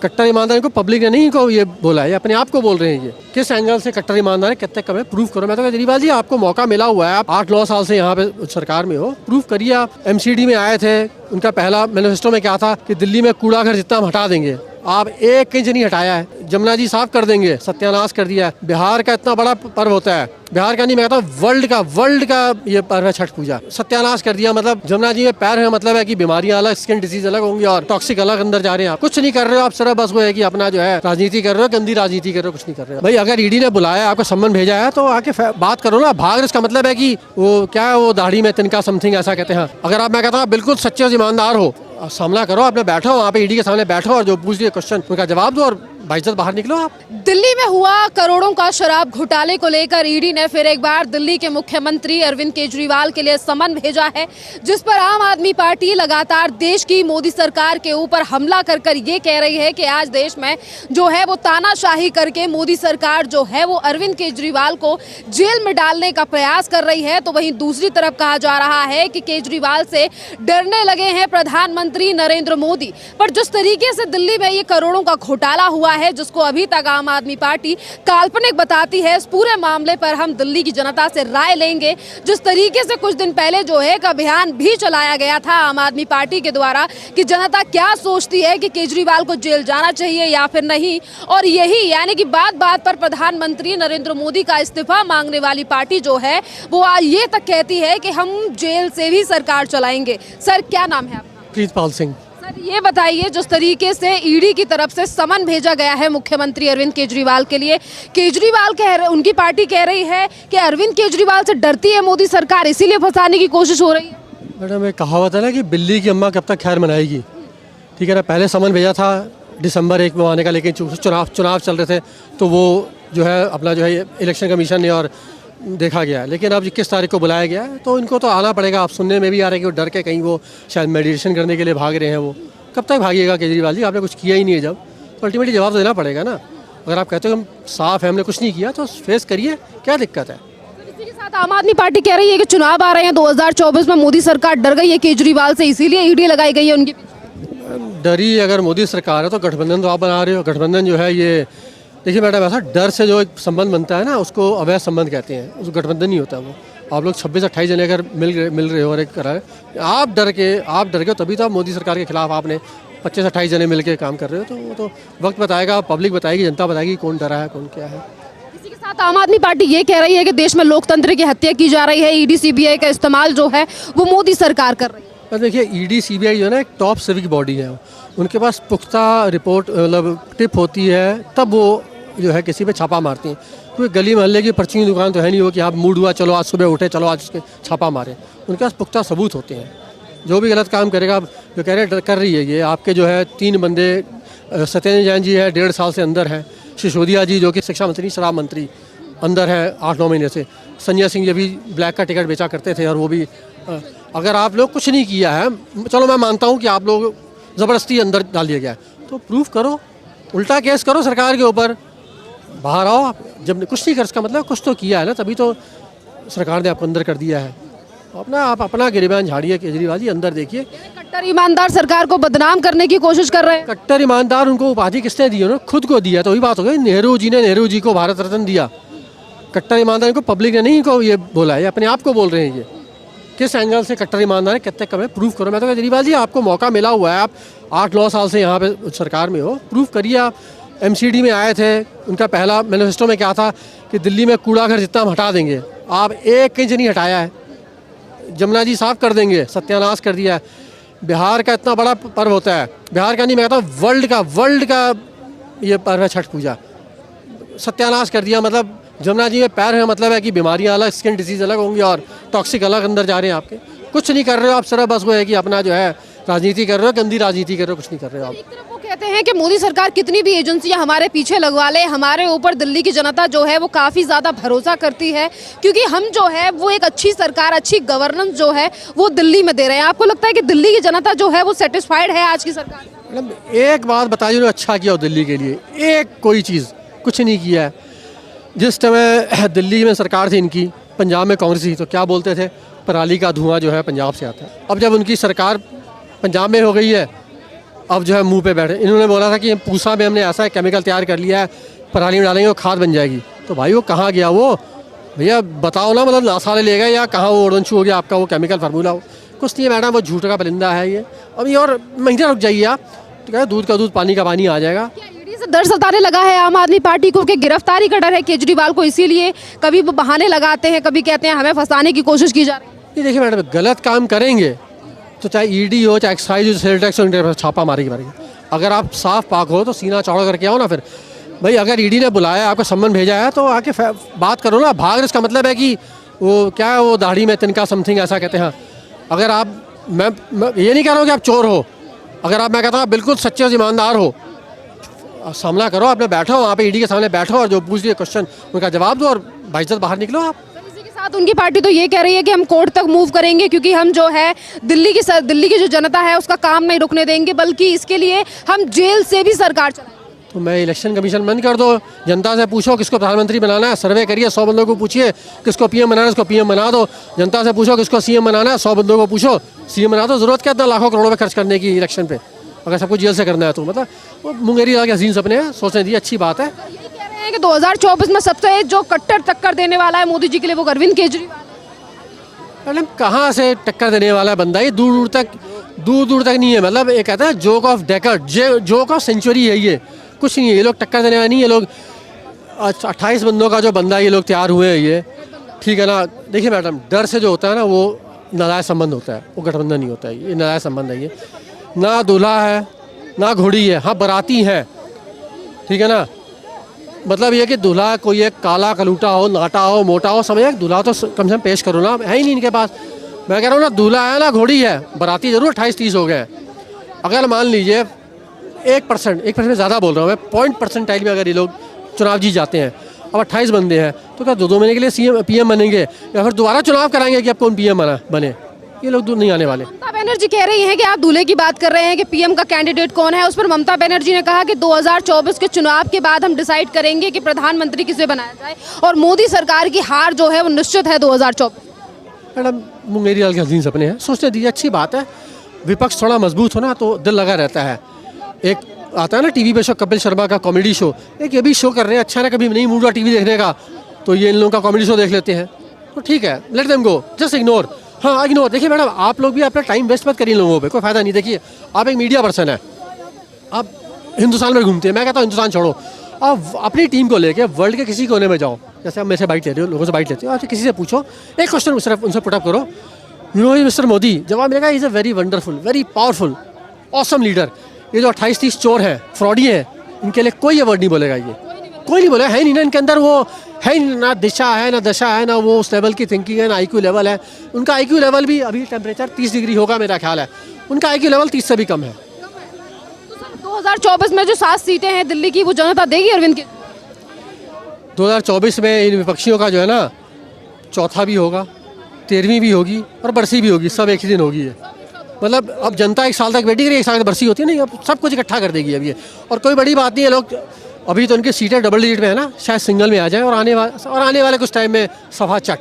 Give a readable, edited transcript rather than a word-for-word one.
कट्टर ईमानदार को पब्लिक ने नहीं को ये बोला है, अपने आप को बोल रहे हैं। ये किस एंगल से कट्टर ईमानदार है, कितने कम है, प्रूफ करो। मैं तो केजरीवाल जी आपको मौका मिला हुआ है, आप 8-9 साल से यहाँ पे सरकार में हो, प्रूफ करिए। आप एमसीडी में आए थे, उनका पहला मैनिफेस्टो में क्या था कि दिल्ली में कूड़ा घर जितना हम हटा देंगे, आप 1 इंच नहीं हटाया है। जमुना जी साफ कर देंगे, सत्यानाश कर दिया है। बिहार का इतना बड़ा पर्व होता है, बिहार का नहीं मैं कहता हूँ वर्ल्ड का ये पर्व है छठ पूजा, सत्यानाश कर दिया। मतलब जमुना जी में पैर है, मतलब है कि बीमारियां अलग, स्किन डिजीज अलग होंगी और टॉक्सिक अलग अंदर जा रहे हैं। आप कुछ नहीं कर रहे हो, आप सिर्फ बस वो है कि अपना जो है राजनीति कर रहे हो, गंदी राजनीति कर रहे हो, कुछ नहीं कर रहे हो। भाई अगर ईडी ने बुलाया, आपको सम्मन भेजा है तो आके बात करो ना। भाग इसका मतलब है कि वो क्या है, वो दाढ़ी में तिनका समथिंग ऐसा कहते हैं। अगर आप, मैं कहता हूँ बिल्कुल सच्चे और ईमानदार हो, सामना करो, अपने बैठो वहाँ पे ईडी के सामने बैठो और जो पूछ लिए क्वेश्चन उनका जवाब दो और बाइज्जत बाहर निकलो। आप दिल्ली में हुआ करोड़ों का शराब घोटाले को लेकर ईडी ने फिर एक बार दिल्ली के मुख्यमंत्री अरविंद केजरीवाल के लिए समन भेजा है, जिस पर आम आदमी पार्टी लगातार देश की मोदी सरकार के ऊपर हमला कर कर ये कह रही है कि आज देश में जो है वो तानाशाही करके मोदी सरकार जो है वो अरविंद केजरीवाल को जेल में डालने का प्रयास कर रही है। तो वहीं दूसरी तरफ कहा जा रहा है कि केजरीवाल से डरने लगे हैं प्रधानमंत्री नरेंद्र मोदी। पर जिस तरीके से दिल्ली में ये करोड़ों का घोटाला हुआ है, जिसको अभी तक आम आदमी पार्टी काल्पनिक बताती है, इस पूरे मामले पर हम दिल्ली की जनता से राय लेंगे। जिस तरीके से कुछ दिन पहले जो है एक अभियान भी चलाया गया था आम आदमी पार्टी के द्वारा कि जनता क्या सोचती है कि केजरीवाल को जेल जाना चाहिए या फिर नहीं, और यही यानी कि बात बात पर प्रधानमंत्री नरेंद्र मोदी का इस्तीफा मांगने वाली पार्टी जो है वो आज ये तक कहती है कि हम जेल से भी सरकार चलाएंगे। सर क्या नाम है आपका? प्रीतपाल सिंह। सर ये बताइए, जिस तरीके से ईडी की तरफ से समन भेजा गया है मुख्यमंत्री अरविंद केजरीवाल के लिए, केजरीवाल उनकी पार्टी कह रही है कि अरविंद केजरीवाल से डरती है मोदी सरकार, इसीलिए फंसाने की कोशिश हो रही है। मैडम एक कहावत है ना कि बिल्ली की अम्मा कब तक खैर मनाएगी, ठीक है ना। पहले समन भेजा था दिसंबर 1 में आने का, लेकिन चुनाव चल रहे थे तो वो जो है अपना जो है इलेक्शन कमीशन ने और देखा गया। लेकिन अब 21 तारीख को बुलाया गया है तो इनको तो आना पड़ेगा। आप सुनने में भी आ रहा है कि वो डर के कहीं वो शायद मेडिटेशन करने के लिए भाग रहे हैं। वो कब तक भागिएगा केजरीवाल जी, आपने कुछ किया ही नहीं है जब, तो अल्टीमेटली जवाब देना पड़ेगा ना। अगर आप कहते हो हम साफ है, हमने कुछ नहीं किया, तो फेस करिए, क्या दिक्कत है। इसी के साथ आम आदमी पार्टी कह रही है कि चुनाव आ रहे हैं 2024 में, मोदी सरकार डर गई है केजरीवाल से, इसीलिए ईडी लगाई गई है उनकी। डरी अगर मोदी सरकार है तो गठबंधन तो आप बना रहे हो। गठबंधन जो है ये देखिए मैडम, ऐसा डर से जो एक संबंध बनता है ना उसको अवैध संबंध कहते हैं, उस गठबंधन नहीं होता वो। आप लोग 26-28 जने अगर मिल रहे हो और एक करा है, आप डर के हो तभी तो आप मोदी सरकार के खिलाफ आपने 25-28 जने मिल के काम कर रहे हो। तो वो तो वक्त बताएगा, पब्लिक बताएगी, जनता बताएगी कौन डरा है कौन क्या है। इसी के साथ आम आदमी पार्टी ये कह रही है कि देश में लोकतंत्र की हत्या की जा रही है, ईडी सीबीआई का इस्तेमाल जो है वो मोदी सरकार कर रही है। पर देखिए ईडी सीबीआई जो है ना एक टॉप सिविक बॉडी है, उनके पास पुख्ता रिपोर्ट मतलब टिप होती है, तब वो जो है किसी पे छापा मारती हैं। कोई गली मोहल्ले की पर्ची की दुकान तो है नहीं हो कि आप मूड हुआ चलो आज सुबह उठे चलो आज उसके छापा मारे। उनके पास पुख्ता सबूत होते हैं। जो भी गलत काम करेगा, जो कह रहे कर रही है ये आपके जो है 3 बंदे, सत्येंद्र जैन जी है 1.5 साल से अंदर है, सिसोदिया जी जो कि शिक्षा मंत्री शराब मंत्री अंदर है 8-9 महीने से, संजय सिंह जी भी ब्लैक का टिकट बेचा करते थे और वो भी। अगर आप लोग कुछ नहीं किया है, चलो मैं मानता हूँ कि आप लोग ज़बरदस्ती अंदर डाल दिया गया है, तो प्रूफ करो, उल्टा केस करो सरकार के ऊपर, बाहर आओ। आप जब कुछ नहीं कर इसका मतलब कुछ तो किया है ना, तभी तो सरकार ने आपको अंदर कर दिया है। आप अपना गिरबान झाड़िए केजरीवाल जी, अंदर देखिए। कट्टर ईमानदार सरकार को बदनाम करने की कोशिश कर रहे हैं। कट्टर ईमानदार उनको उपाधि किसने दी है ना, खुद को दिया, तो वही बात हो गई। नेहरू जी को भारत रत्न दिया। कट्टर ईमानदार को पब्लिक ने नहीं को ये बोला है, अपने आप को बोल रहे हैं। ये किस एंगल से कट्टर ईमानदार है, कितने कम है, प्रूफ करो। मैं तो केजरीवाल जी आपको मौका मिला हुआ है, आप 8-9 साल से यहाँ पे सरकार में हो, प्रूफ करिए। आप एमसीडी में आए थे, उनका पहला मैनिफेस्टो में क्या था कि दिल्ली में कूड़ा घर जितना हम हटा देंगे, आप 1 इंच नहीं हटाया है। जमुना जी साफ कर देंगे, सत्यानाश कर दिया है। बिहार का इतना बड़ा पर्व होता है, बिहार का नहीं मैं कहता हूँ वर्ल्ड का ये पर्व है छठ पूजा, सत्यानाश कर दिया। मतलब जमुना जी में पैर है, मतलब है कि बीमारियां अलग, स्किन डिजीज अलग होंगी और टॉक्सिक अलग अंदर जा रहे हैं। आपके कुछ नहीं कर रहे हो आप, सिर्फ बस वो है कि अपना जो है राजनीति कर रहे हो, गंदी राजनीति कर रहे हो, कुछ नहीं कर रहे हो आप। एक तरफ वो कहते हैं कि मोदी सरकार कितनी भी एजेंसियां हमारे पीछे लगवा ले, हमारे ऊपर दिल्ली की जनता जो है वो काफ़ी ज़्यादा भरोसा करती है, क्योंकि हम जो है वो एक अच्छी सरकार, अच्छी गवर्नेंस जो है वो दिल्ली में दे रहे हैं। आपको लगता है कि दिल्ली की जनता जो है वो सेटिस्फाइड है आज की सरकार से? मतलब एक बात बताइए जो अच्छा किया हो दिल्ली के लिए, एक कोई चीज़ कुछ नहीं किया है। जिस समय दिल्ली में सरकार थी इनकी, पंजाब में कांग्रेस थी, तो क्या बोलते थे, पराली का धुआं जो है पंजाब से आता है। अब जब उनकी सरकार पंजाब में हो गई है अब जो है मुंह पे बैठे। इन्होंने बोला था कि पूसा में हमने ऐसा केमिकल तैयार कर लिया है, पराली में डालेंगे वो खाद बन जाएगी। तो भाई वो कहाँ गया वो? भैया बताओ ना, मतलब नासाले ले गए या कहाँ वो ओडोंचू हो गया आपका वो केमिकल फार्मूला हो? कुछ नहीं है मैडम, वो झूठ का परिंदा है ये। अभी और महीने रुक जाइए आप, तो क्या दूध का दूध पानी का पानी आ जाएगा। क्या ईडी से डर सताने लगा है आम आदमी पार्टी को कि गिरफ्तारी का डर है केजरीवाल को, इसीलिए कभी वो बहाने लगाते हैं, कभी कहते हैं हमें फंसाने की कोशिश की जा रही है? ये देखिए मैडम, गलत काम करेंगे तो चाहे ईडी हो, चाहे एक्साइज हो, सेल टैक्स हो, इनके पास छापा मारेगी। अगर आप साफ पाक हो तो सीना चौड़ा करके आओ ना। फिर भाई अगर ईडी ने बुलाया, आपको सम्मन भेजा है तो आके बात करो ना। भाग इसका मतलब है कि वो क्या है, वो दाढ़ी में तिनका समथिंग ऐसा कहते हैं। अगर आप मैं ये नहीं कह रहा हूँ कि आप चोर हो, अगर आप मैं कहता हूँ आप बिल्कुल सच्चे और ईमानदार हो, सामना करो, आपने बैठो वहाँ पे ईडी के सामने बैठो और जो पूछ लिए क्वेश्चन उनका जवाब दो और बाइज्जत बाहर निकलो आप। इसी के साथ उनकी पार्टी तो ये कह रही है कि हम कोर्ट तक मूव करेंगे, क्योंकि हम जो है दिल्ली की जो जनता है उसका काम नहीं रुकने देंगे, बल्कि इसके लिए हम जेल से भी सरकार चलाएंगे। तो मैं इलेक्शन कमीशन बंद कर दो, जनता से पूछो किसको प्रधानमंत्री बनाना है, सर्वे करिए, 100 बंदों को पूछिए किसको पीएम बनाना है, उसको पीएम बना दो। जनता से पूछो किसको सीएम बनाना है, 100 बंदों को पूछो, सीएम बना दो। जरूरत क्या इतना लाखों करोड़ों में खर्च करने की इलेक्शन पे, अगर सबको जेल से करना है तो? मतलब वो मुंगेरी लाल के हसीन सपने हैं, सोचने दी अच्छी बात है। ये कह रहे हैं कि 2024 में सबसे जो कट्टर टक्कर देने वाला है मोदी जी के लिए वो अरविंद केजरीवाल। मैडम कहाँ से टक्कर देने वाला है बंदा? ये दूर दूर तक नहीं है। मतलब ये कहता है joke of decade, joke of century है ये, कुछ नहीं है। ये लोग टक्कर देने वाले नहीं, ये लोग 28 बंदों का जो बंदा ये लोग तैयार हुए हैं ये, ठीक है ना। देखिए मैडम, डर से जो होता है ना वो नालायक संबंध होता है, वो गठबंधन नहीं होता है। ये नालायक संबंध है ये। ना दूल्हा है ना घोड़ी है, हाँ बाराती है, ठीक है ना। मतलब ये कि दूल्हा कोई एक काला कलूटा हो, नाटा हो, मोटा हो, समझे, दूल्हा तो कम से कम पेश करो ना, है ही नहीं इनके पास। मैं कह रहा हूँ ना, दूल्हा है ना घोड़ी है, बाराती जरूर 28-30 हो गए। अगर मान लीजिए 1% में ज़्यादा बोल रहा हूँ मैं, 0.% में अगर ये लोग चुनाव जीत जाते हैं, अब 28 बंदे हैं, तो क्या 2 महीने के लिए पीएम बनेंगे या फिर दोबारा चुनाव कराएंगे कि अब कौन पीएम बने? ये लोग दूर नहीं आने वाले। ममता बनर्जी कह रही हैं कि आप दूल्हे की बात कर रहे हैं कि पीएम का कैंडिडेट कौन है। उस पर ममता बनर्जी ने कहा कि 2024 के चुनाव के बाद हम डिसाइड करेंगे कि प्रधानमंत्री किसे बनाया जाए, और मोदी सरकार की हार जो है वो निश्चित है 2024। मैडम मुंगेरी लाल के हसीन सपने हैं, सोचने दीजिए, अच्छी बात है। विपक्ष थोड़ा मजबूत हो ना तो दिल लगा रहता है। एक आता है ना टीवी पे शो, कपिल शर्मा का कॉमेडी शो, एक ये भी शो कर रहे हैं, अच्छा ना, कभी नहीं मूड हुआ टीवी देखने का तो ये इन लोगों का कॉमेडी शो देख लेते हैं, तो ठीक है, let them go, just ignore. हाँ इग्नोर। देखिए मैडम, आप लोग भी अपना टाइम वेस्ट मत करिए लोगों पे, कोई फायदा नहीं। देखिए आप एक मीडिया पर्सन है, आप हिंदुस्तान में घूमते हैं, मैं कहता हूँ हिंदुस्तान छोड़ो, आप अपनी टीम को लेके वर्ल्ड के किसी कोने में जाओ। जैसे आप मेरे से बाइट ले रहे हो, लोगों से बाइट लेते हो, आप किसी से पूछो, एक क्वेश्चन सिर्फ उनसे पुटअप करो, यू नो मिस्टर मोदी, जवाब मिलेगा is a very wonderful, very powerful, awesome leader. ये जो 28-30 चोर हैं, फ्रॉडी हैं, इनके लिए कोई अवार्ड नहीं बोलेगा, ये कोई नहीं बोलेगा, है नहीं ना इनके अंदर, वो है ही ना दिशा है ना दशा है ना वो उस लेवल की थिंकिंग है ना IQ लेवल है। उनका IQ लेवल भी, अभी टेम्परेचर 30 डिग्री होगा मेरा ख्याल है, उनका IQ लेवल 30 से भी कम है। तो सर 2024 में जो 7 सीटें हैं दिल्ली की, वो जनता देगी अरविंद के? 2024 में इन विपक्षियों का जो है ना, चौथा भी होगा, 13वीं भी होगी और बरसी भी होगी, सब एक ही दिन होगी है। मतलब अब जनता 1 साल तक वेटिंग करेगी, 1 साल तक बरसी होती है नहीं, अब सब कुछ इकट्ठा कर देगी अब ये। और कोई बड़ी बात नहीं है, लोग अभी तो उनकी सीटें डबल डिजिट में है ना, शायद सिंगल में आ जाए और आने वाले कुछ टाइम में सभा चट